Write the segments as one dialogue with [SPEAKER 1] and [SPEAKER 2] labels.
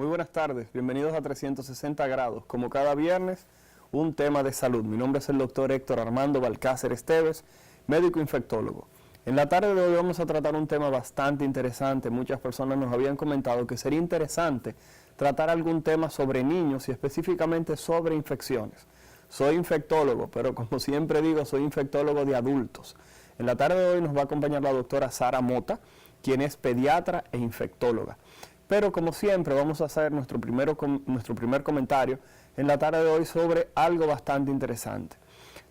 [SPEAKER 1] Muy buenas tardes, bienvenidos a 360 grados. Como cada viernes, un tema de salud. Mi nombre es el doctor Héctor Armando Balcácer Esteves, médico infectólogo. En la tarde de hoy vamos a tratar un tema bastante interesante. Muchas personas nos habían comentado que sería interesante tratar algún tema sobre niños y específicamente sobre infecciones. Soy infectólogo, pero como siempre digo, soy infectólogo de adultos. En la tarde de hoy nos va a acompañar la doctora Sara Mota, quien es pediatra e infectóloga. Pero como siempre vamos a hacer nuestro primer comentario en la tarde de hoy sobre algo bastante interesante.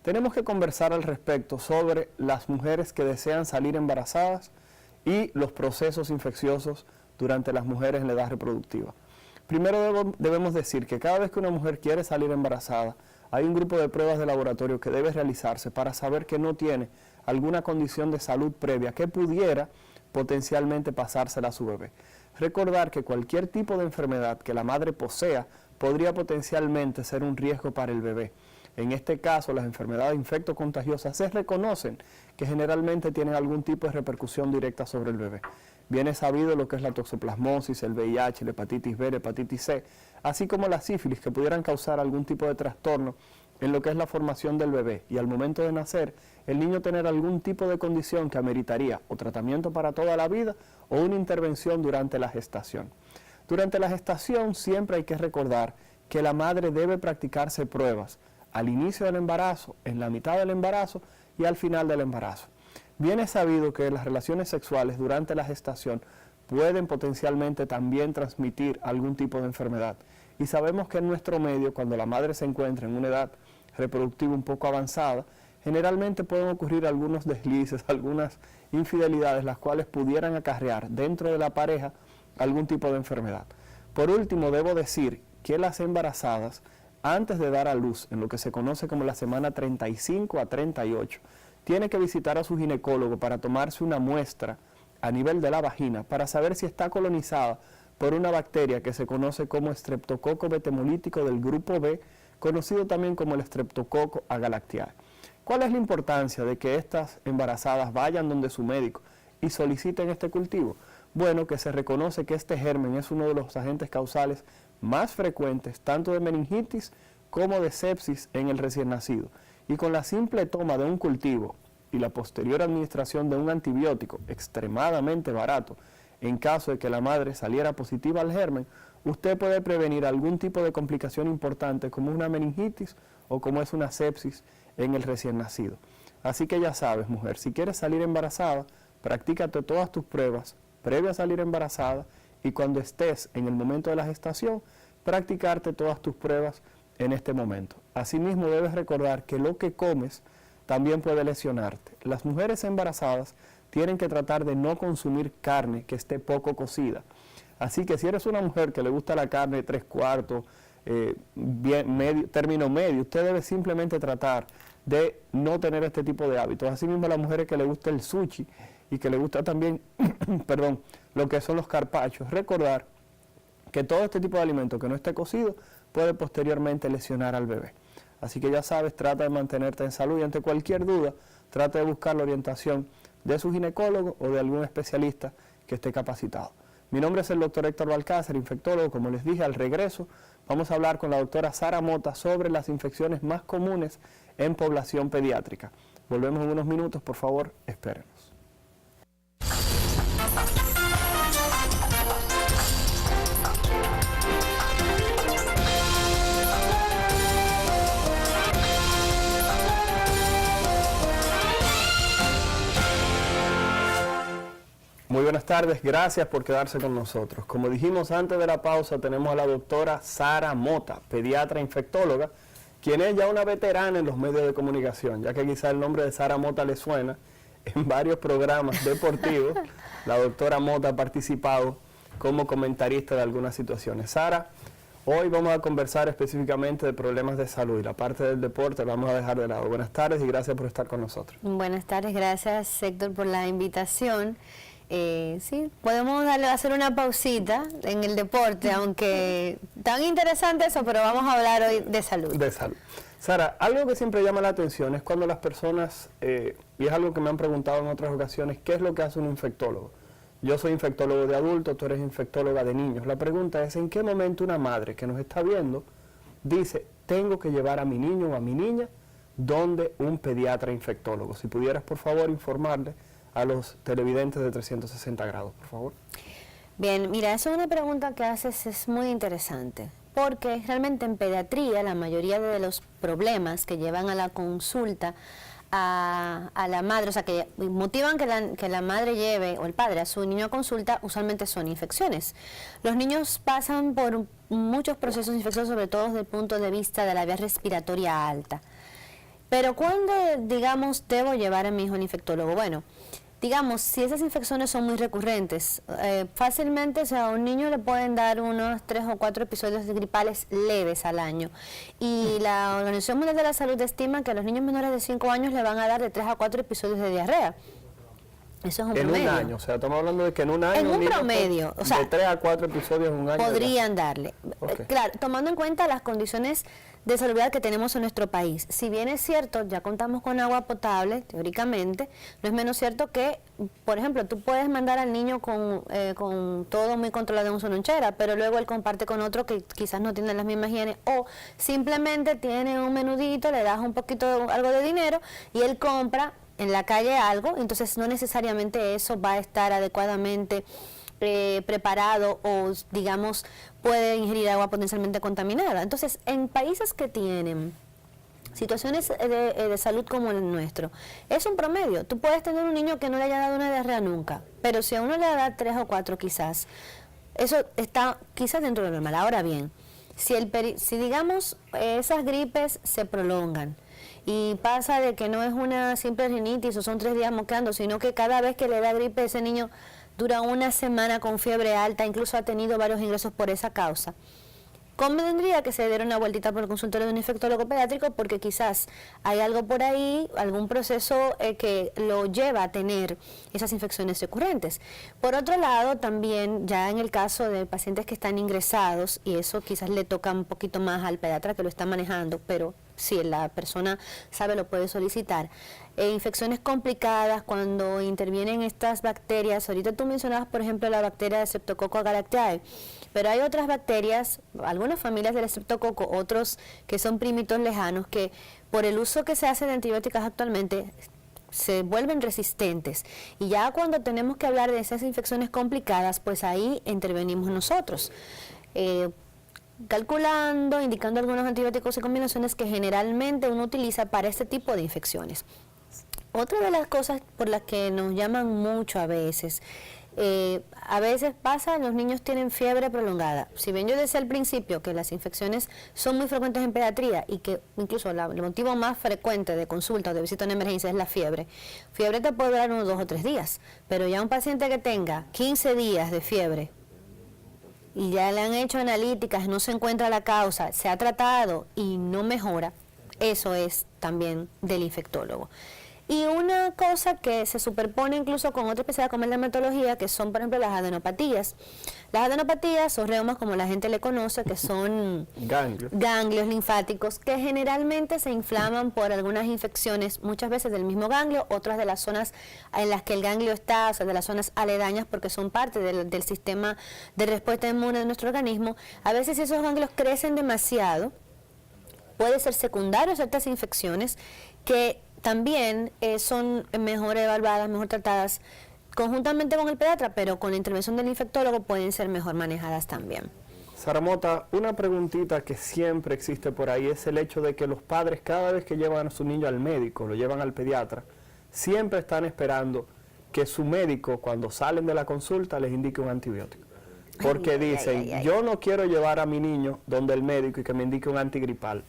[SPEAKER 1] Tenemos que conversar al respecto sobre las mujeres que desean salir embarazadas y los procesos infecciosos durante las mujeres en la edad reproductiva. Primero debemos decir que cada vez que una mujer quiere salir embarazada, hay un grupo de pruebas de laboratorio que debe realizarse para saber que no tiene alguna condición de salud previa que pudiera potencialmente pasársela a su bebé. Recordar que cualquier tipo de enfermedad que la madre posea podría potencialmente ser un riesgo para el bebé. En este caso, las enfermedades infectocontagiosas se reconocen que generalmente tienen algún tipo de repercusión directa sobre el bebé. Bien es sabido lo que es la toxoplasmosis, el VIH, la hepatitis B, la hepatitis C, así como la sífilis, que pudieran causar algún tipo de trastorno en lo que es la formación del bebé y al momento de nacer, el niño tener algún tipo de condición que ameritaría o tratamiento para toda la vida o una intervención durante la gestación. Durante la gestación siempre hay que recordar que la madre debe practicarse pruebas al inicio del embarazo, en la mitad del embarazo y al final del embarazo. Bien es sabido que las relaciones sexuales durante la gestación pueden potencialmente también transmitir algún tipo de enfermedad. Y sabemos que en nuestro medio, cuando la madre se encuentra en una edad reproductiva un poco avanzada, generalmente pueden ocurrir algunos deslices, algunas infidelidades, las cuales pudieran acarrear dentro de la pareja algún tipo de enfermedad. Por último, debo decir que las embarazadas, antes de dar a luz, en lo que se conoce como la semana 35 a 38, tienen que visitar a su ginecólogo para tomarse una muestra a nivel de la vagina para saber si está colonizada por una bacteria que se conoce como Streptococcus betemolítico del grupo B, conocido también como el Streptococcus agalactiae. ¿Cuál es la importancia de que estas embarazadas vayan donde su médico y soliciten este cultivo? Bueno, que se reconoce que este germen es uno de los agentes causales más frecuentes, tanto de meningitis como de sepsis en el recién nacido. Y con la simple toma de un cultivo y la posterior administración de un antibiótico extremadamente barato, en caso de que la madre saliera positiva al germen, usted puede prevenir algún tipo de complicación importante como una meningitis o como es una sepsis en el recién nacido. Así que ya sabes, mujer, si quieres salir embarazada, practícate todas tus pruebas previo a salir embarazada y cuando estés en el momento de la gestación, practicarte todas tus pruebas en este momento. Asimismo, debes recordar que lo que comes también puede lesionarte. Las mujeres embarazadas tienen que tratar de no consumir carne que esté poco cocida. Así que si eres una mujer que le gusta la carne 3/4, término medio, usted debe simplemente tratar de no tener este tipo de hábitos. Asimismo, a las mujeres que le gusta el sushi y que le gusta también, perdón, lo que son los carpachos, recordar que todo este tipo de alimento que no esté cocido puede posteriormente lesionar al bebé. Así que ya sabes, trata de mantenerte en salud y ante cualquier duda, trata de buscar la orientación de su ginecólogo o de algún especialista que esté capacitado. Mi nombre es el doctor Héctor Balcácer, infectólogo. Como les dije, al regreso vamos a hablar con la doctora Sara Mota sobre las infecciones más comunes en población pediátrica. Volvemos en unos minutos, por favor, espérenos. Muy buenas tardes, gracias por quedarse con nosotros. Como dijimos antes de la pausa, tenemos a la doctora Sara Mota, pediatra infectóloga, quien es ya una veterana en los medios de comunicación, ya que quizá el nombre de Sara Mota le suena en varios programas deportivos. La doctora Mota ha participado como comentarista de algunas situaciones. Sara, hoy vamos a conversar específicamente de problemas de salud y la parte del deporte la vamos a dejar de lado. Buenas tardes y gracias por estar con nosotros.
[SPEAKER 2] Buenas tardes, gracias Héctor por la invitación. Sí, podemos hacer una pausita en el deporte, aunque tan interesante eso, pero vamos a hablar hoy de salud.
[SPEAKER 1] De salud. Sara, algo que siempre llama la atención es cuando las personas, y es algo que me han preguntado en otras ocasiones, ¿qué es lo que hace un infectólogo? Yo soy infectólogo de adultos, tú eres infectóloga de niños. La pregunta es, ¿en qué momento una madre que nos está viendo dice, tengo que llevar a mi niño o a mi niña donde un pediatra infectólogo? Si pudieras, por favor, informarle a los televidentes de 360 grados, por favor.
[SPEAKER 2] Bien, mira, eso es una pregunta que haces, es muy interesante, porque realmente en pediatría la mayoría de los problemas que llevan a la consulta a la madre, o sea, que motivan que la madre lleve o el padre a su niño a consulta, usualmente son infecciones. Los niños pasan por muchos procesos infecciosos, sobre todo desde el punto de vista de la vía respiratoria alta. Pero ¿cuándo, digamos, debo llevar a mi hijo al infectólogo? Bueno, digamos, si esas infecciones son muy recurrentes, fácilmente, o sea, a un niño le pueden dar unos 3 o 4 episodios gripales leves al año. Y la Organización Mundial de la Salud estima que a los niños menores de 5 años le van a dar de 3 a 4 episodios de diarrea. Eso es un promedio.
[SPEAKER 1] En un año, o sea, estamos hablando de que en un año...
[SPEAKER 2] En un promedio, o sea,
[SPEAKER 1] de 3 a 4 episodios en un año.
[SPEAKER 2] Podrían darle.
[SPEAKER 1] Okay.
[SPEAKER 2] Claro, tomando en cuenta las condiciones de salubridad que tenemos en nuestro país. Si bien es cierto, ya contamos con agua potable, teóricamente, no es menos cierto que, por ejemplo, tú puedes mandar al niño con todo muy controlado en una lonchera, pero luego él comparte con otro que quizás no tiene las mismas higienes, o simplemente tiene un menudito, le das un poquito, algo de dinero, y él compra en la calle algo, entonces no necesariamente eso va a estar adecuadamente preparado o, digamos, puede ingerir agua potencialmente contaminada. Entonces, en países que tienen situaciones de salud como el nuestro, es un promedio. Tú puedes tener un niño que no le haya dado una diarrea nunca, pero si a uno le da 3 o 4 quizás, eso está quizás dentro de lo normal. Ahora bien, si digamos esas gripes se prolongan, y pasa de que no es una simple rinitis o son 3 días moqueando, sino que cada vez que le da gripe ese niño dura una semana con fiebre alta, incluso ha tenido varios ingresos por esa causa. Convendría que se diera una vueltita por el consultorio de un infectólogo pediátrico porque quizás hay algo por ahí, algún proceso que lo lleva a tener esas infecciones recurrentes. Por otro lado, también ya en el caso de pacientes que están ingresados, y eso quizás le toca un poquito más al pediatra que lo está manejando, pero si la persona sabe lo puede solicitar. Infecciones complicadas cuando intervienen estas bacterias. Ahorita tú mencionabas, por ejemplo, la bacteria de Streptococcus agarictiae, pero hay otras bacterias, algunas familias del Streptococcus, otros que son primitos lejanos, que por el uso que se hace de antibióticos actualmente se vuelven resistentes. Y ya cuando tenemos que hablar de esas infecciones complicadas, pues ahí intervenimos nosotros. Calculando, indicando algunos antibióticos y combinaciones que generalmente uno utiliza para este tipo de infecciones. Otra de las cosas por las que nos llaman mucho a veces pasa, los niños tienen fiebre prolongada. Si bien yo decía al principio que las infecciones son muy frecuentes en pediatría y que incluso el motivo más frecuente de consulta o de visita en emergencia es la fiebre. Fiebre te puede durar unos 2 o 3 días, pero ya un paciente que tenga 15 días de fiebre y ya le han hecho analíticas, no se encuentra la causa, se ha tratado y no mejora, eso es también del infectólogo. Y una cosa que se superpone incluso con otra especialidad como la dermatología, que son, por ejemplo, las adenopatías. Las adenopatías o reumas, como la gente le conoce, que son ganglios linfáticos, que generalmente se inflaman por algunas infecciones, muchas veces del mismo ganglio, otras de las zonas en las que el ganglio está, o sea, de las zonas aledañas, porque son parte del sistema de respuesta inmune de nuestro organismo. A veces si esos ganglios crecen demasiado, puede ser secundario a ciertas infecciones que también son mejor evaluadas, mejor tratadas conjuntamente con el pediatra, pero con la intervención del infectólogo pueden ser mejor manejadas también.
[SPEAKER 1] Sara Mota, una preguntita que siempre existe por ahí es el hecho de que los padres cada vez que llevan a su niño al médico, lo llevan al pediatra, siempre están esperando que su médico cuando salen de la consulta les indique un antibiótico. Porque dicen, yo no quiero llevar a mi niño donde el médico y que me indique un antigripal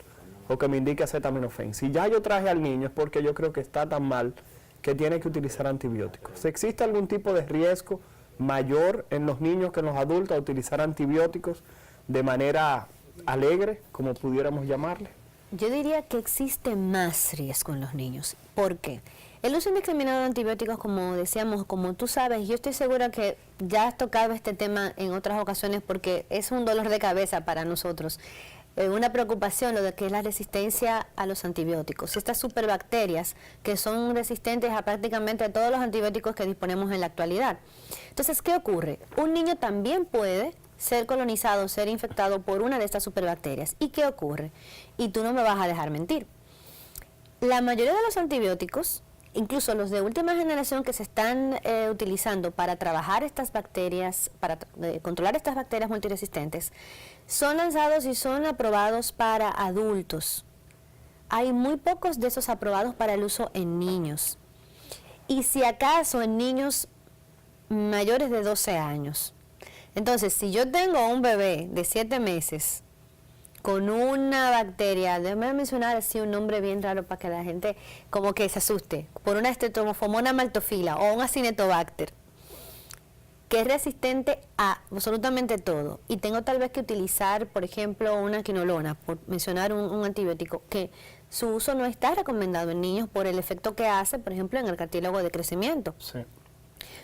[SPEAKER 1] o que me indique acetaminofén. Si ya yo traje al niño es porque yo creo que está tan mal que tiene que utilizar antibióticos. ¿Existe algún tipo de riesgo mayor en los niños que en los adultos a utilizar antibióticos de manera alegre, como pudiéramos llamarle?
[SPEAKER 2] Yo diría que existe más riesgo en los niños. ¿Por qué? El uso indiscriminado de antibióticos, como decíamos, como tú sabes, yo estoy segura que ya has tocado este tema en otras ocasiones porque es un dolor de cabeza para nosotros. una preocupación lo de que es la resistencia a los antibióticos. Estas superbacterias que son resistentes a prácticamente todos los antibióticos que disponemos en la actualidad. Entonces, ¿qué ocurre? Un niño también puede ser colonizado, ser infectado por una de estas superbacterias. ¿Y qué ocurre? Y tú no me vas a dejar mentir. La mayoría de los antibióticos, incluso los de última generación que se están utilizando para trabajar estas bacterias, para controlar estas bacterias multiresistentes, son lanzados y son aprobados para adultos. Hay muy pocos de esos aprobados para el uso en niños. Y si acaso en niños mayores de 12 años. Entonces, si yo tengo un bebé de 7 meses con una bacteria, déjame mencionar así un nombre bien raro para que la gente como que se asuste, por una Streptococcus maltophilia o un Acinetobacter, que es resistente a absolutamente todo, y tengo tal vez que utilizar, por ejemplo, una quinolona, por mencionar un antibiótico, que su uso no está recomendado en niños por el efecto que hace, por ejemplo, en el cartílago de crecimiento.
[SPEAKER 1] Sí.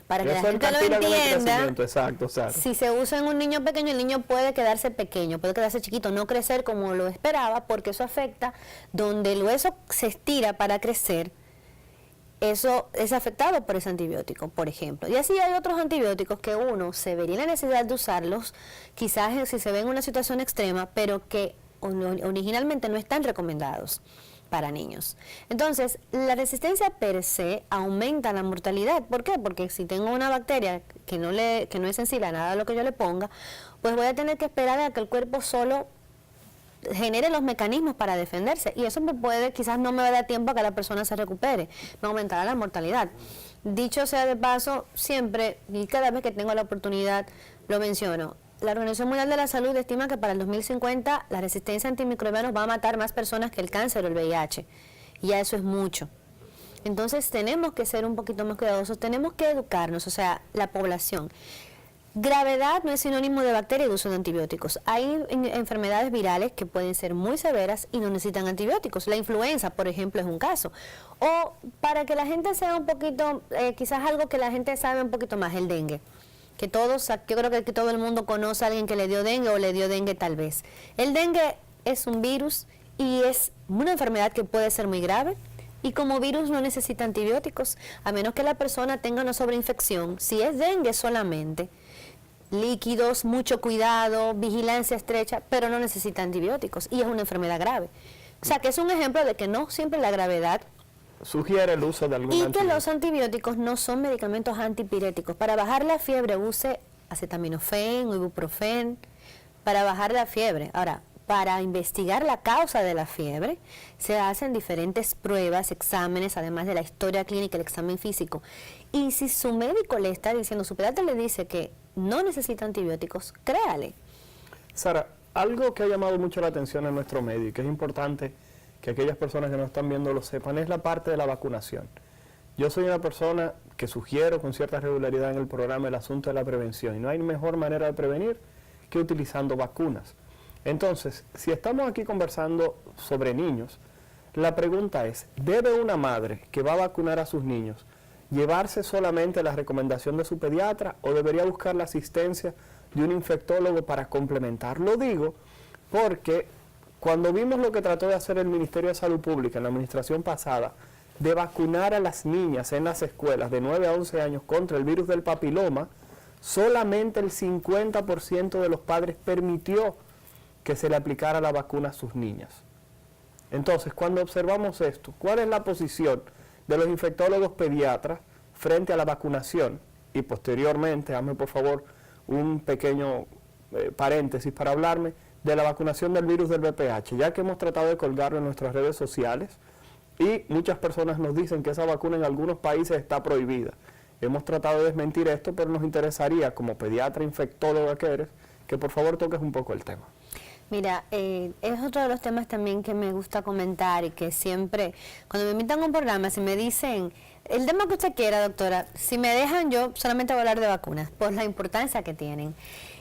[SPEAKER 2] Para que la gente lo entienda,
[SPEAKER 1] exacto.
[SPEAKER 2] Si se usa en un niño pequeño, el niño puede quedarse pequeño, puede quedarse chiquito, no crecer como lo esperaba, porque eso afecta donde el hueso se estira para crecer. Eso es afectado por ese antibiótico, por ejemplo. Y así hay otros antibióticos que uno se vería la necesidad de usarlos, quizás si se ve en una situación extrema, pero que originalmente no están recomendados para niños. Entonces, la resistencia per se aumenta la mortalidad. ¿Por qué? Porque si tengo una bacteria que no es sensible a nada de lo que yo le ponga, pues voy a tener que esperar a que el cuerpo solo genere los mecanismos para defenderse, y eso quizás no me va a dar tiempo a que la persona se recupere, me aumentará la mortalidad. Dicho sea de paso, siempre y cada vez que tengo la oportunidad lo menciono. La Organización Mundial de la Salud estima que para el 2050 la resistencia a antimicrobianos va a matar más personas que el cáncer o el VIH, y ya eso es mucho. Entonces tenemos que ser un poquito más cuidadosos, tenemos que educarnos, o sea, la población. Gravedad no es sinónimo de bacteria y de uso de antibióticos. Hay enfermedades virales que pueden ser muy severas y no necesitan antibióticos. La influenza, por ejemplo, es un caso. O para que la gente sea un poquito, quizás algo que la gente sabe un poquito más, el dengue. Yo creo que todo el mundo conoce a alguien que le dio dengue o le dio dengue tal vez. El dengue es un virus y es una enfermedad que puede ser muy grave. Y como virus no necesita antibióticos, a menos que la persona tenga una sobreinfección. Si es dengue solamente, líquidos, mucho cuidado, vigilancia estrecha, pero no necesita antibióticos y es una enfermedad grave. O sea, que es un ejemplo de que no siempre la gravedad
[SPEAKER 1] sugiere el uso de algún antibiótico.
[SPEAKER 2] Y que los antibióticos no son medicamentos antipiréticos. Para bajar la fiebre use acetaminofén o ibuprofén para bajar la fiebre. Ahora, para investigar la causa de la fiebre, se hacen diferentes pruebas, exámenes, además de la historia clínica, el examen físico. Y si su médico le está diciendo, su pediatra le dice que no necesita antibióticos, créale.
[SPEAKER 1] Sara, algo que ha llamado mucho la atención en nuestro medio y que es importante que aquellas personas que nos están viendo lo sepan, es la parte de la vacunación. Yo soy una persona que sugiero con cierta regularidad en el programa el asunto de la prevención, y no hay mejor manera de prevenir que utilizando vacunas. Entonces, si estamos aquí conversando sobre niños, la pregunta es, ¿debe una madre que va a vacunar a sus niños llevarse solamente la recomendación de su pediatra o debería buscar la asistencia de un infectólogo para complementar? Lo digo porque cuando vimos lo que trató de hacer el Ministerio de Salud Pública en la administración pasada, de vacunar a las niñas en las escuelas de 9 a 11 años contra el virus del papiloma, solamente el 50% de los padres permitió que se le aplicara la vacuna a sus niñas. Entonces, cuando observamos esto, ¿cuál es la posición de los infectólogos pediatras frente a la vacunación? Y posteriormente, hazme por favor un pequeño paréntesis para hablarme de la vacunación del virus del VPH, ya que hemos tratado de colgarlo en nuestras redes sociales y muchas personas nos dicen que esa vacuna en algunos países está prohibida. Hemos tratado de desmentir esto, pero nos interesaría, como pediatra infectóloga que eres, que por favor toques un poco el tema.
[SPEAKER 2] Mira, es otro de los temas también que me gusta comentar y que siempre, cuando me invitan a un programa, si me dicen, el tema que usted quiera, doctora, si me dejan, yo solamente voy a hablar de vacunas, por la importancia que tienen.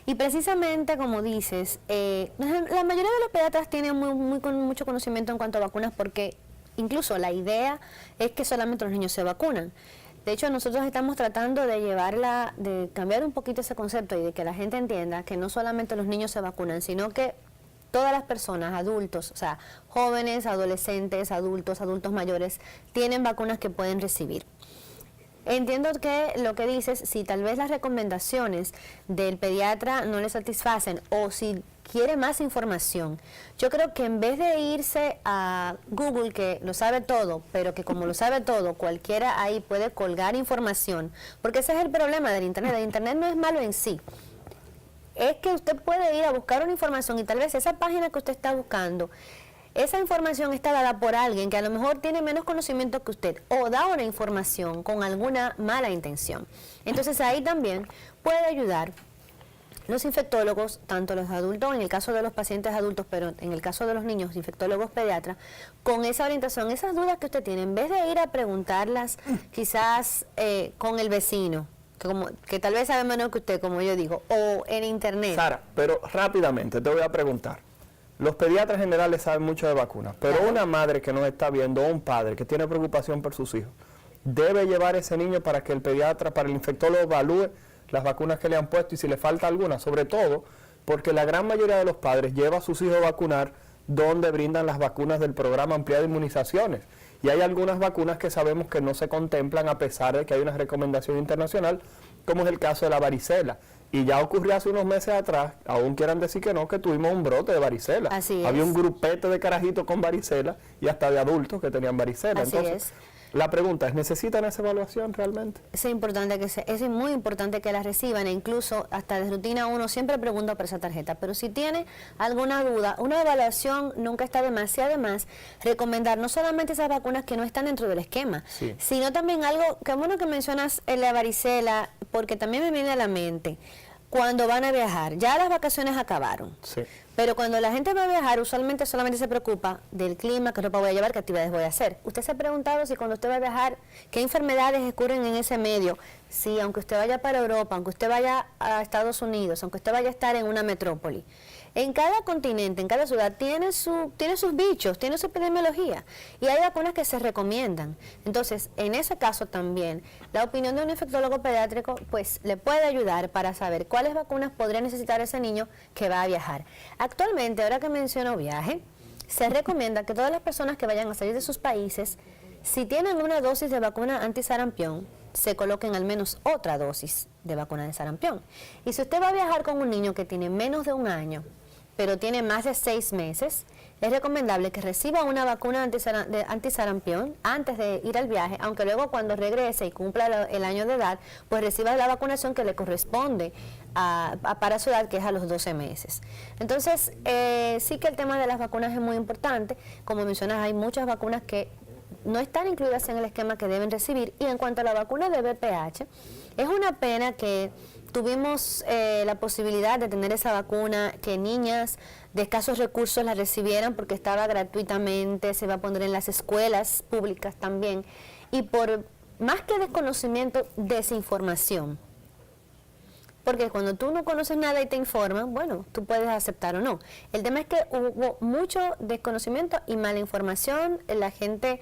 [SPEAKER 2] Y precisamente, como dices, la mayoría de los pediatras tienen mucho conocimiento en cuanto a vacunas, porque incluso la idea es que solamente los niños se vacunan. De hecho, nosotros estamos tratando de cambiar un poquito ese concepto y de que la gente entienda que no solamente los niños se vacunan, sino que todas las personas, adultos, o sea, jóvenes, adolescentes, adultos mayores, tienen vacunas que pueden recibir. Entiendo que lo que dices, si tal vez las recomendaciones del pediatra no le satisfacen o si quiere más información, yo creo que en vez de irse a Google, que lo sabe todo, pero que como lo sabe todo, cualquiera ahí puede colgar información, porque ese es el problema del Internet. El Internet no es malo en sí, es que usted puede ir a buscar una información y tal vez esa página que usted está buscando, esa información está dada por alguien que a lo mejor tiene menos conocimiento que usted o da una información con alguna mala intención. Entonces ahí también puede ayudar los infectólogos, tanto los adultos, en el caso de los pacientes adultos, pero en el caso de los niños, infectólogos pediatras, con esa orientación, esas dudas que usted tiene, en vez de ir a preguntarlas quizás con el vecino, que tal vez sabe menos que usted, como yo digo, o en internet.
[SPEAKER 1] Sara, pero rápidamente te voy a preguntar. Los pediatras generales saben mucho de vacunas, pero
[SPEAKER 2] Claro.
[SPEAKER 1] una madre que nos está viendo o un padre que tiene preocupación por sus hijos, debe llevar a ese niño para que el pediatra, para el infectólogo evalúe las vacunas que le han puesto y si le falta alguna, sobre todo porque la gran mayoría de los padres lleva a sus hijos a vacunar donde brindan las vacunas del programa ampliado de inmunizaciones. Y hay algunas vacunas que sabemos que no se contemplan a pesar de que hay una recomendación internacional, como es el caso de la varicela. Y ya ocurrió hace unos meses atrás, aún quieran decir que no, que tuvimos un brote de varicela.
[SPEAKER 2] Así
[SPEAKER 1] Había
[SPEAKER 2] es.
[SPEAKER 1] un grupete de carajitos con varicela y hasta de adultos que tenían varicela.
[SPEAKER 2] Así
[SPEAKER 1] Entonces,
[SPEAKER 2] es.
[SPEAKER 1] la pregunta es, ¿necesitan esa evaluación realmente?
[SPEAKER 2] Es importante es muy importante que la reciban, e incluso hasta de rutina uno siempre pregunta por esa tarjeta, pero si tiene alguna duda, una evaluación nunca está de más, y además recomendar no solamente esas vacunas que no están dentro del esquema,
[SPEAKER 1] Sí.
[SPEAKER 2] sino también algo que bueno que mencionas la varicela, porque también me viene a la mente, cuando van a viajar, ya las vacaciones acabaron.
[SPEAKER 1] Sí.
[SPEAKER 2] Pero cuando la gente va a viajar, usualmente solamente se preocupa del clima, qué ropa voy a llevar, qué actividades voy a hacer. ¿Usted se ha preguntado si cuando usted va a viajar, qué enfermedades ocurren en ese medio? Si aunque usted vaya para Europa, aunque usted vaya a Estados Unidos, aunque usted vaya a estar en una metrópoli, en cada continente, en cada ciudad, tiene sus bichos, tiene su epidemiología. Y hay vacunas que se recomiendan. Entonces, en ese caso también, la opinión de un infectólogo pediátrico, pues, le puede ayudar para saber cuáles vacunas podría necesitar ese niño que va a viajar. Actualmente, ahora que menciono viaje, se recomienda que todas las personas que vayan a salir de sus países, si tienen una dosis de vacuna antisarampión, se coloquen al menos otra dosis de vacuna de sarampión. Y si usted va a viajar con un niño que tiene menos de un año, pero tiene más de 6 meses, es recomendable que reciba una vacuna antisarampión antes de ir al viaje, aunque luego cuando regrese y cumpla el año de edad, pues reciba la vacunación que le corresponde para su edad, que es a los 12 meses. Entonces, sí que el tema de las vacunas es muy importante. Como mencionas, hay muchas vacunas que no están incluidas en el esquema que deben recibir. Y en cuanto a la vacuna de VPH, es una pena que tuvimos la posibilidad de tener esa vacuna, que niñas de escasos recursos la recibieran porque estaba gratuitamente, se va a poner en las escuelas públicas también, y por más que desconocimiento, desinformación. Porque cuando tú no conoces nada y te informan, bueno, tú puedes aceptar o no. El tema es que hubo mucho desconocimiento y mala información. La gente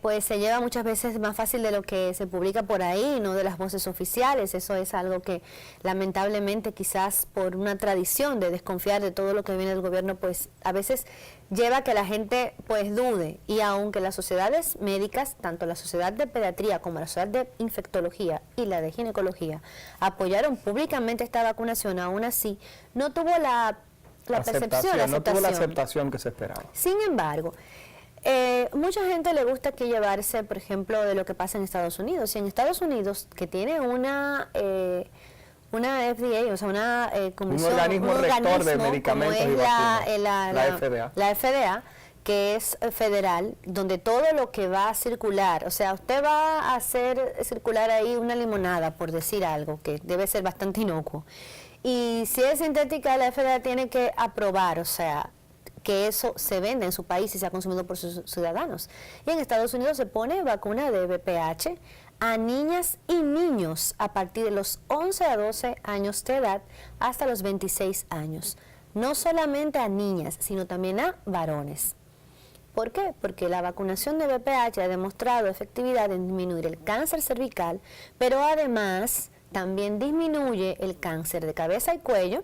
[SPEAKER 2] pues se lleva muchas veces más fácil de lo que se publica por ahí, no de las voces oficiales. Eso es algo que lamentablemente quizás por una tradición de desconfiar de todo lo que viene del gobierno, pues a veces lleva a que la gente pues dude. Y aunque las sociedades médicas, tanto la sociedad de pediatría como la sociedad de infectología y la de ginecología, apoyaron públicamente esta vacunación, aún así no tuvo la percepción, la
[SPEAKER 1] no tuvo la
[SPEAKER 2] aceptación.
[SPEAKER 1] aceptación que se esperaba.
[SPEAKER 2] Sin embargo, mucha gente le gusta aquí llevarse, por ejemplo, de lo que pasa en Estados Unidos. Y en Estados Unidos, que tiene una FDA, o sea, una comisión,
[SPEAKER 1] Un organismo rector de medicamentos
[SPEAKER 2] como es
[SPEAKER 1] y vacunas,
[SPEAKER 2] la
[SPEAKER 1] FDA.
[SPEAKER 2] La FDA, que es federal, donde todo lo que va a circular, o sea, usted va a hacer circular ahí una limonada, por decir algo, que debe ser bastante inocuo. Y si es sintética, la FDA tiene que aprobar, o sea, que eso se venda en su país y sea consumido por sus ciudadanos. Y en Estados Unidos se pone vacuna de VPH a niñas y niños a partir de los 11 a 12 años de edad hasta los 26 años. No solamente a niñas, sino también a varones. ¿Por qué? Porque la vacunación de VPH ha demostrado efectividad en disminuir el cáncer cervical, pero además también disminuye el cáncer de cabeza y cuello,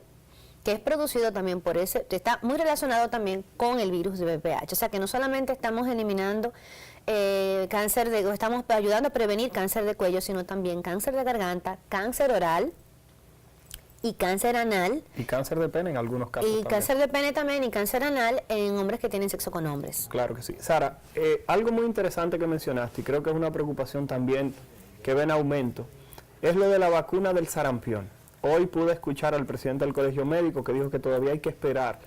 [SPEAKER 2] que es producido también por ese, está muy relacionado también con el virus de VPH. O sea que no solamente estamos eliminando cáncer de, estamos ayudando a prevenir cáncer de cuello, sino también cáncer de garganta, cáncer oral y cáncer anal.
[SPEAKER 1] Y cáncer de pene en algunos casos
[SPEAKER 2] Y
[SPEAKER 1] también.
[SPEAKER 2] cáncer de pene también, y cáncer anal en hombres que tienen sexo con hombres.
[SPEAKER 1] Claro que sí. Sara, algo muy interesante que mencionaste, y creo que es una preocupación también que ve en aumento, es lo de la vacuna del sarampión. Hoy pude escuchar al presidente del Colegio Médico que dijo que todavía hay que esperar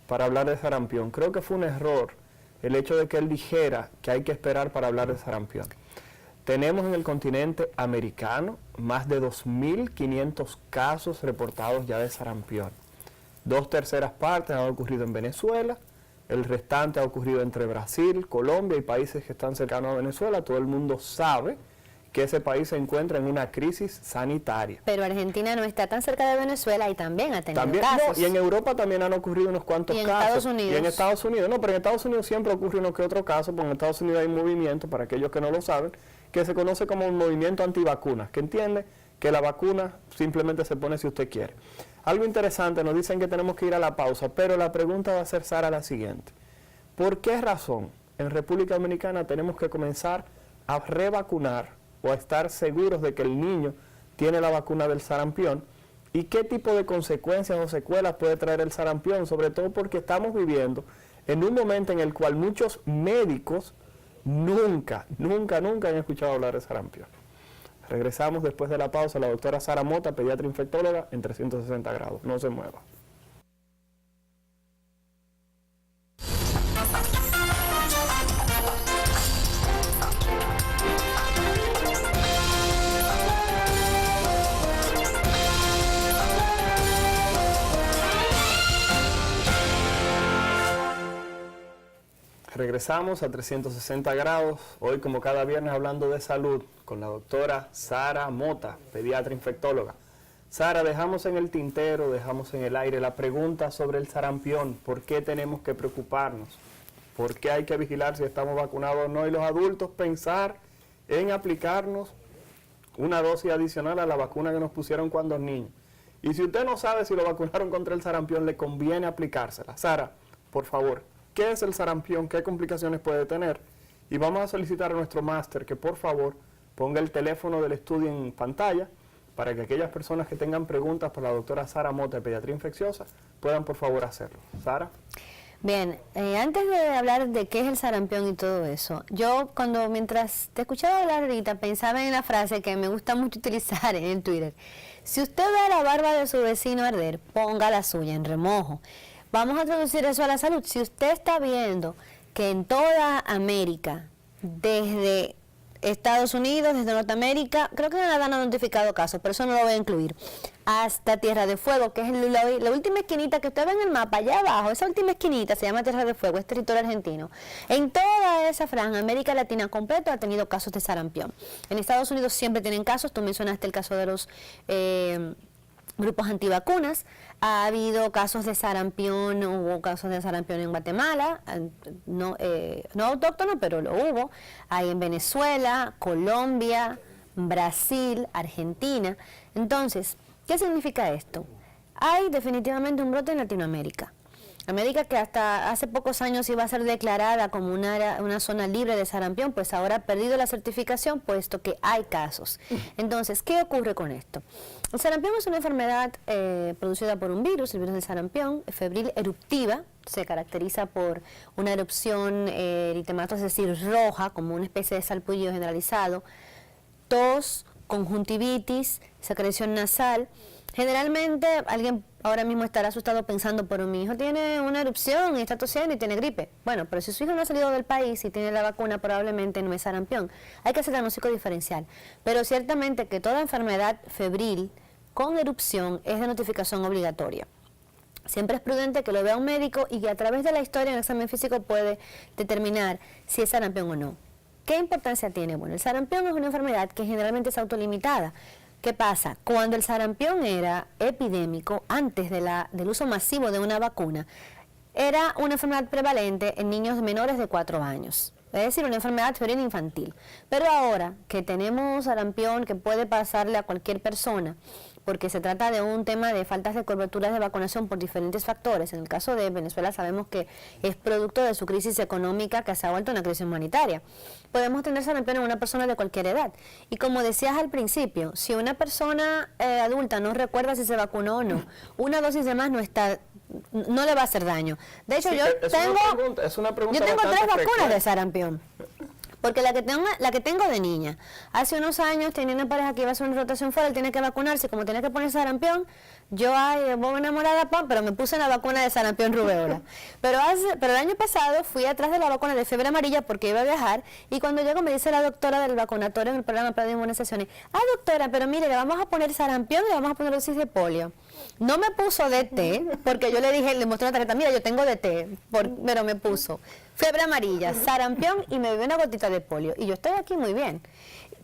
[SPEAKER 1] para hablar de sarampión. Creo que fue un error el hecho de que él dijera que hay que esperar para hablar de sarampión. Tenemos en el continente americano más de 2.500 casos reportados ya de sarampión. 2/3 partes han ocurrido en Venezuela, el restante ha ocurrido entre Brasil, Colombia y países que están cercanos a Venezuela. Todo el mundo sabe que ese país se encuentra en una crisis sanitaria.
[SPEAKER 2] Pero Argentina no está tan cerca de Venezuela y también ha tenido
[SPEAKER 1] También,
[SPEAKER 2] casos.
[SPEAKER 1] no, y en Europa también han ocurrido unos cuantos
[SPEAKER 2] Y en
[SPEAKER 1] casos.
[SPEAKER 2] Estados Unidos.
[SPEAKER 1] Y en Estados Unidos, no, pero en Estados Unidos siempre ocurre uno que otro caso, porque en Estados Unidos hay un movimiento, para aquellos que no lo saben, que se conoce como un movimiento antivacunas, que entiende que la vacuna simplemente se pone si usted quiere. Algo interesante, nos dicen que tenemos que ir a la pausa, pero la pregunta va a ser, Sara, la siguiente. ¿Por qué razón en República Dominicana tenemos que comenzar a revacunar o a estar seguros de que el niño tiene la vacuna del sarampión? ¿Y qué tipo de consecuencias o secuelas puede traer el sarampión? Sobre todo porque estamos viviendo en un momento en el cual muchos médicos nunca han escuchado hablar de sarampión. Regresamos después de la pausa. La doctora Sara Mota, pediatra infectóloga, en 360 grados. No se mueva. Regresamos a 360 grados, hoy como cada viernes hablando de salud con la doctora Sara Mota, pediatra infectóloga. Sara, dejamos en el tintero, dejamos en el aire la pregunta sobre el sarampión. ¿Por qué tenemos que preocuparnos? ¿Por qué hay que vigilar si estamos vacunados o no? Y los adultos pensar en aplicarnos una dosis adicional a la vacuna que nos pusieron cuando niños. Y si usted no sabe si lo vacunaron contra el sarampión, le conviene aplicársela. Sara, por favor, ¿qué es el sarampión? ¿Qué complicaciones puede tener? Y vamos a solicitar a nuestro máster que por favor ponga el teléfono del estudio en pantalla para que aquellas personas que tengan preguntas por la doctora Sara Mota de Pediatría Infecciosa puedan por favor hacerlo. Sara.
[SPEAKER 2] Bien, antes de hablar de qué es el sarampión y todo eso, yo mientras te escuchaba hablar ahorita pensaba en la frase que me gusta mucho utilizar en el Twitter. Si usted ve a la barba de su vecino arder, ponga la suya en remojo. Vamos a traducir eso a la salud. Si usted está viendo que en toda América, desde Estados Unidos, desde Norteamérica, creo que Canadá no ha notificado casos, pero eso no lo voy a incluir, hasta Tierra de Fuego, que es la última esquinita que usted ve en el mapa, allá abajo, esa última esquinita se llama Tierra de Fuego, es territorio argentino. En toda esa franja, América Latina completa ha tenido casos de sarampión. En Estados Unidos siempre tienen casos, tú mencionaste el caso de los grupos antivacunas. Ha habido casos de sarampión, hubo casos de sarampión en Guatemala, no autóctono, pero lo hubo. Hay en Venezuela, Colombia, Brasil, Argentina. Entonces, ¿qué significa esto? Hay definitivamente un brote en Latinoamérica. América, que hasta hace pocos años iba a ser declarada como una zona libre de sarampión, pues ahora ha perdido la certificación puesto que hay casos. Entonces, ¿qué ocurre con esto? El sarampión es una enfermedad producida por un virus, el virus del sarampión, febril eruptiva, se caracteriza por una erupción eritematosa, es decir, roja, como una especie de salpullido generalizado, tos, conjuntivitis, secreción nasal. Generalmente alguien ahora mismo estará asustado pensando, pero mi hijo tiene una erupción y está tosiendo y tiene gripe. Bueno, pero si su hijo no ha salido del país y tiene la vacuna, probablemente no es sarampión. Hay que hacer diagnóstico diferencial. Pero ciertamente que toda enfermedad febril con erupción es de notificación obligatoria. Siempre es prudente que lo vea un médico y que a través de la historia en el examen físico puede determinar si es sarampión o no. ¿Qué importancia tiene? Bueno, el sarampión es una enfermedad que generalmente es autolimitada. ¿Qué pasa? Cuando el sarampión era epidémico, antes del uso masivo de una vacuna, era una enfermedad prevalente en niños menores de 4 años. es decir, una enfermedad febril infantil. Pero ahora que tenemos sarampión que puede pasarle a cualquier persona, porque se trata de un tema de faltas de coberturas de vacunación por diferentes factores. En el caso de Venezuela sabemos que es producto de su crisis económica que se ha vuelto una crisis humanitaria. Podemos tener sarampión en una persona de cualquier edad. Y como decías al principio, si una persona adulta no recuerda si se vacunó o no, una dosis de más no le va a hacer daño. De hecho,
[SPEAKER 1] Sí,
[SPEAKER 2] yo tengo 3 vacunas de sarampión. Porque la que tengo de niña, hace unos años tenía una pareja que iba a hacer una rotación fuera, él tiene que vacunarse, como tenía que poner sarampión, yo, voy enamorada, pero me puse la vacuna de sarampión rubeola. Pero el año pasado fui atrás de la vacuna de fiebre amarilla porque iba a viajar, y cuando llego me dice la doctora del vacunatorio en el programa de inmunizaciones, doctora, pero mire, le vamos a poner sarampión y le vamos a poner dosis de polio. No me puso DT, porque yo le mostré una tarjeta, mira, yo tengo DT, pero me puso fiebre amarilla, sarampión y me dio una gotita de polio. Y yo estoy aquí muy bien,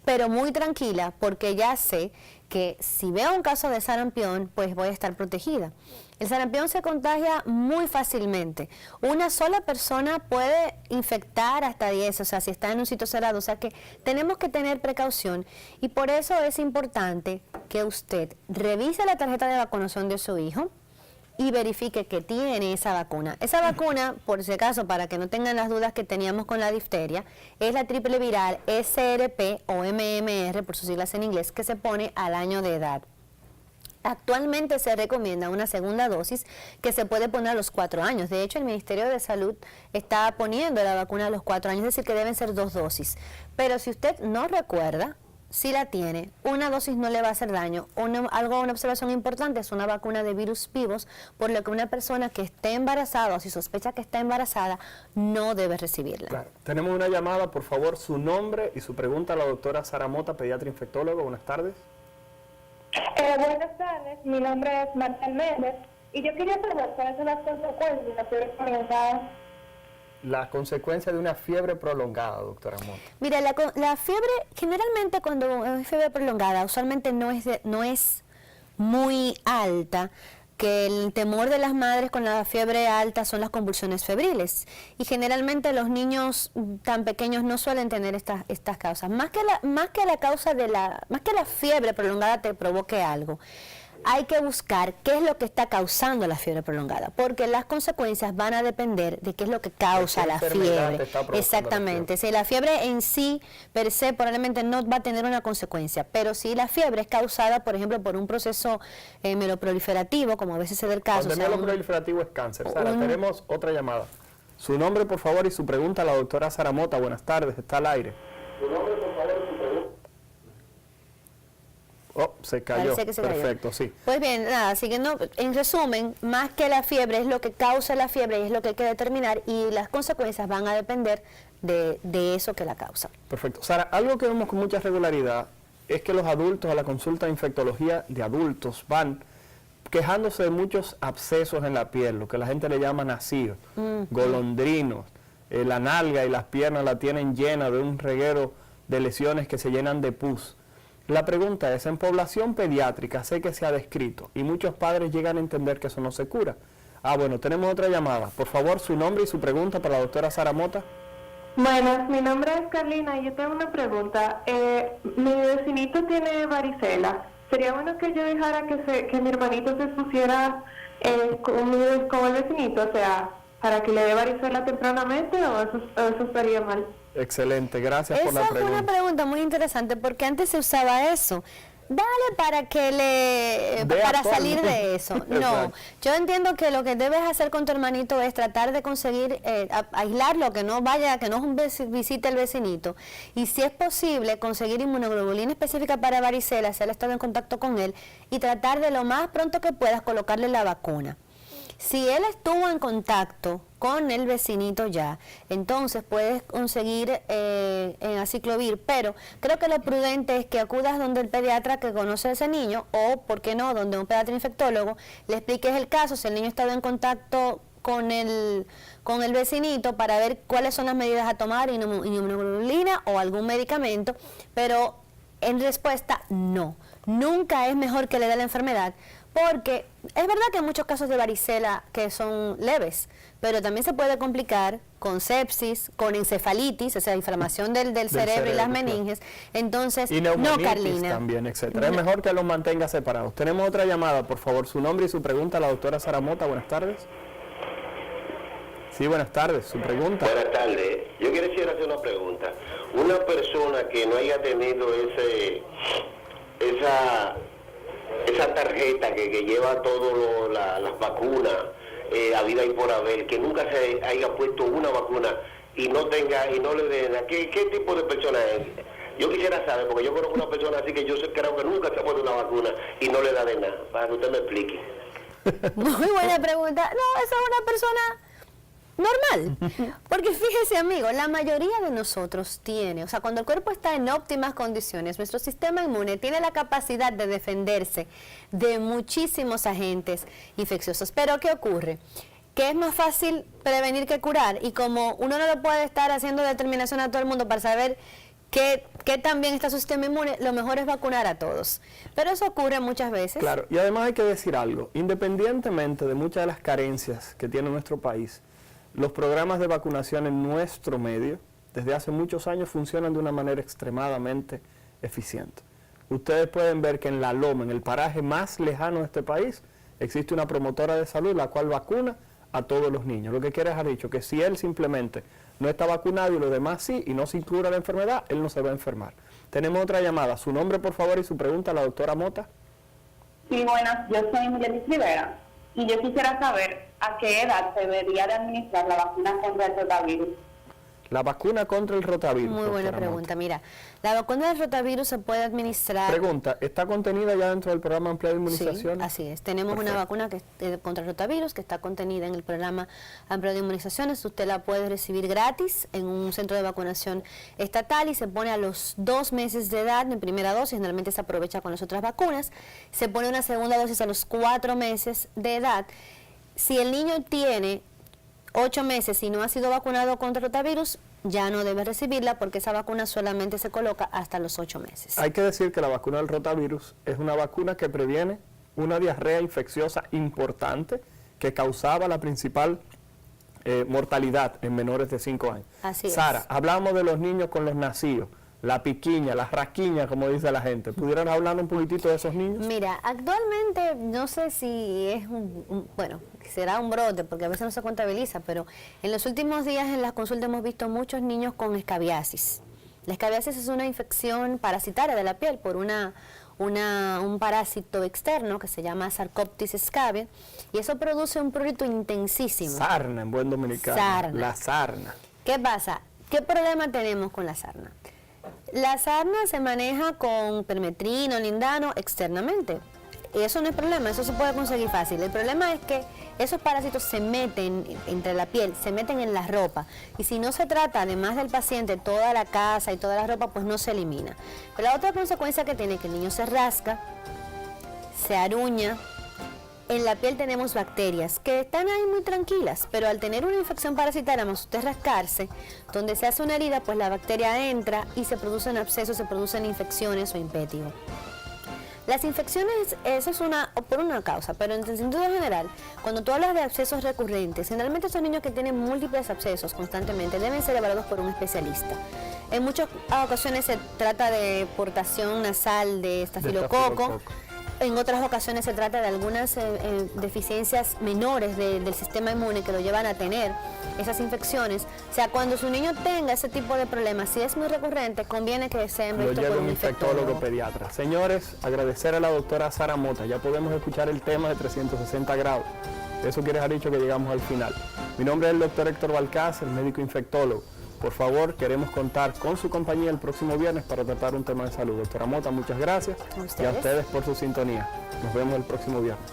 [SPEAKER 2] pero muy tranquila, porque ya sé que si veo un caso de sarampión, pues voy a estar protegida. El sarampión se contagia muy fácilmente. Una sola persona puede infectar hasta 10, o sea, si está en un sitio cerrado. O sea que tenemos que tener precaución, y por eso es importante que usted revise la tarjeta de vacunación de su hijo y verifique que tiene esa vacuna. Esa vacuna, por si acaso, para que no tengan las dudas que teníamos con la difteria, es la triple viral SRP o MMR, por sus siglas en inglés, que se pone al año de edad. Actualmente se recomienda una segunda dosis que se puede poner a los 4 años. De hecho, el Ministerio de Salud está poniendo la vacuna a los 4 años, es decir, que deben ser 2 dosis. Pero si usted no recuerda, si la tiene, una dosis no le va a hacer daño. Una observación importante es una vacuna de virus vivos, por lo que una persona que esté embarazada o si sospecha que está embarazada no debe recibirla.
[SPEAKER 1] Claro. Tenemos una llamada, por favor, su nombre y su pregunta a la doctora Sara Mota, pediatra infectólogo. Buenas tardes.
[SPEAKER 3] Buenas tardes, mi nombre es Marcel Méndez y yo quería saber cuáles son las consecuencias de la fiebre prolongada.
[SPEAKER 1] La consecuencia de una fiebre prolongada, doctora Mota.
[SPEAKER 2] Mira, la fiebre, generalmente cuando es fiebre prolongada, usualmente no es muy alta, que el temor de las madres con la fiebre alta son las convulsiones febriles, y generalmente los niños tan pequeños no suelen tener estas causas. Más que la fiebre prolongada te provoque algo, hay que buscar qué es lo que está causando la fiebre prolongada, porque las consecuencias van a depender de qué es lo que causa la fiebre. Exactamente. Si la fiebre en sí, per se, probablemente no va a tener una consecuencia, pero si la fiebre es causada, por ejemplo, por un proceso mieloproliferativo, como a veces es el caso.
[SPEAKER 1] Cuando el mieloproliferativo es cáncer. Sara, tenemos otra llamada. Su nombre, por favor, y su pregunta a la doctora Sara Mota. Buenas tardes, está al aire. Su nombre, por favor, y su pregunta. Oh, se cayó. Perfecto, sí.
[SPEAKER 2] Pues bien, nada, siguiendo, en resumen, más que la fiebre es lo que causa la fiebre y es lo que hay que determinar, y las consecuencias van a depender de eso que la causa.
[SPEAKER 1] Perfecto. Sara, algo que vemos con mucha regularidad es que los adultos a la consulta de infectología de adultos van quejándose de muchos abscesos en la piel, lo que la gente le llama nacidos, golondrinos, la nalga y las piernas la tienen llena de un reguero de lesiones que se llenan de pus. La pregunta es, en población pediátrica sé que se ha descrito y muchos padres llegan a entender que eso no se cura. Bueno, tenemos otra llamada. Por favor, su nombre y su pregunta para la doctora Sara Mota.
[SPEAKER 3] Buenas, mi nombre es Carlina y yo tengo una pregunta. Mi vecinito tiene varicela. ¿Sería bueno que yo dejara que mi hermanito se pusiera con el vecinito? O sea, para que le dé varicela tempranamente, o eso estaría mal.
[SPEAKER 1] Excelente, gracias por la pregunta.
[SPEAKER 2] Esa es una pregunta muy interesante, porque antes se usaba eso. Dale para salir de eso. No, yo entiendo que lo que debes hacer con tu hermanito es tratar de conseguir aislarlo, que no visite el vecinito, y si es posible conseguir inmunoglobulina específica para varicela, si él ha estado en contacto con él, y tratar de lo más pronto que puedas colocarle la vacuna. Si él estuvo en contacto con el vecinito ya, entonces puedes conseguir en aciclovir, pero creo que lo prudente es que acudas donde el pediatra que conoce a ese niño, o, ¿por qué no?, donde un pediatra infectólogo, le expliques el caso, si el niño ha estado en contacto con el vecinito, para ver cuáles son las medidas a tomar, inmunoglobulina o algún medicamento, pero en respuesta, no. Nunca es mejor que le dé la enfermedad, porque es verdad que hay muchos casos de varicela que son leves, pero también se puede complicar con sepsis, con encefalitis, o sea, inflamación del cerebro y las meninges. Entonces,
[SPEAKER 1] y
[SPEAKER 2] no,
[SPEAKER 1] neumonitis
[SPEAKER 2] Carlina.
[SPEAKER 1] también, etcétera. Es mejor que los mantenga separados. Tenemos otra llamada, por favor, su nombre y su pregunta a la doctora Sara Mota. Buenas tardes. Sí, buenas tardes, su pregunta.
[SPEAKER 4] Buenas tardes. Yo quisiera hacer una pregunta. Una persona que no haya tenido esa tarjeta que lleva todas las vacunas, a vida y por haber, que nunca se haya puesto una vacuna y no le den, ¿qué tipo de persona es? Yo quisiera saber, porque yo conozco una persona así que yo creo que nunca se ha puesto una vacuna y no le da de nada, para que usted me explique.
[SPEAKER 2] Muy buena pregunta. No, esa es una persona normal, porque fíjese, amigo, la mayoría de nosotros tiene, o sea, cuando el cuerpo está en óptimas condiciones, nuestro sistema inmune tiene la capacidad de defenderse de muchísimos agentes infecciosos. Pero ¿qué ocurre? Que es más fácil prevenir que curar, y como uno no lo puede estar haciendo determinación a todo el mundo para saber qué tan bien está su sistema inmune, lo mejor es vacunar a todos. Pero eso ocurre muchas veces.
[SPEAKER 1] Claro, y además hay que decir algo, independientemente de muchas de las carencias que tiene nuestro país, los programas de vacunación en nuestro medio, desde hace muchos años, funcionan de una manera extremadamente eficiente. Ustedes pueden ver que en La Loma, en el paraje más lejano de este país, existe una promotora de salud la cual vacuna a todos los niños. Lo que quiere dejar dicho que si él simplemente no está vacunado y los demás sí, y no se cura la enfermedad, él no se va a enfermar. Tenemos otra llamada. Su nombre, por favor, y su pregunta a la doctora Mota.
[SPEAKER 5] Sí, buenas. Yo soy Milelis Rivera y yo quisiera saber a qué edad se debería de administrar la vacuna contra el rotavirus.
[SPEAKER 1] La vacuna contra el rotavirus.
[SPEAKER 2] Muy buena pregunta. Mira, la vacuna del rotavirus se puede administrar...
[SPEAKER 1] Pregunta, ¿está contenida ya dentro del programa ampliado de inmunización?
[SPEAKER 2] Sí, así es. Tenemos una vacuna contra el rotavirus que está contenida en el programa ampliado de inmunizaciones. Usted la puede recibir gratis en un centro de vacunación estatal y se pone a los 2 meses de edad en primera dosis. Generalmente se aprovecha con las otras vacunas. Se pone una segunda dosis a los 4 meses de edad. Si el niño tiene 8 meses y no ha sido vacunado contra el rotavirus, ya no debe recibirla porque esa vacuna solamente se coloca hasta los 8 meses.
[SPEAKER 1] Hay que decir que la vacuna del rotavirus es una vacuna que previene una diarrea infecciosa importante que causaba la principal mortalidad en menores de 5 años.
[SPEAKER 2] Así es.
[SPEAKER 1] Sara, hablamos de los niños con los nacidos, la piquiña, la raquiña, como dice la gente. ¿Pudieran hablar un poquitito de esos niños?
[SPEAKER 2] Mira, actualmente no sé si es bueno, será un brote, porque a veces no se contabiliza, pero en los últimos días en las consultas hemos visto muchos niños con escabiasis. La escabiasis es una infección parasitaria de la piel por un parásito externo que se llama Sarcoptes scabies, y eso produce un prurito intensísimo.
[SPEAKER 1] Sarna, en buen dominicano.
[SPEAKER 2] Sarna.
[SPEAKER 1] La sarna.
[SPEAKER 2] ¿Qué pasa? ¿Qué problema tenemos con la sarna? La sarna se maneja con permetrino, lindano externamente. Y eso no es problema, eso se puede conseguir fácil. El problema es que esos parásitos se meten entre la piel, se meten en la ropa. Y si no se trata, además del paciente, toda la casa y toda la ropa, pues no se elimina. Pero la otra consecuencia que tiene es que el niño se rasca, se aruña. En la piel tenemos bacterias que están ahí muy tranquilas, pero al tener una infección parasitaria, más usted rascarse, donde se hace una herida, pues la bacteria entra y se producen abscesos, se producen infecciones o impétigo. Las infecciones, eso es por una causa, pero en sentido general, cuando tú hablas de abscesos recurrentes, generalmente son niños que tienen múltiples abscesos constantemente, deben ser evaluados por un especialista. En muchas ocasiones se trata de portación nasal de estafilococo. En otras ocasiones se trata de algunas deficiencias menores del sistema inmune que lo llevan a tener esas infecciones. O sea, cuando su niño tenga ese tipo de problemas, si es muy recurrente, conviene que sea visto por un infectólogo
[SPEAKER 1] pediatra. Señores, agradecer a la doctora Sara Mota. Ya podemos escuchar el tema de 360 grados. Eso quiere dejar dicho que llegamos al final. Mi nombre es el doctor Héctor Balcácer, médico infectólogo. Por favor, queremos contar con su compañía el próximo viernes para tratar un tema de salud. Doctora Mota, muchas gracias. Y a ustedes por su sintonía. Nos vemos el próximo viernes.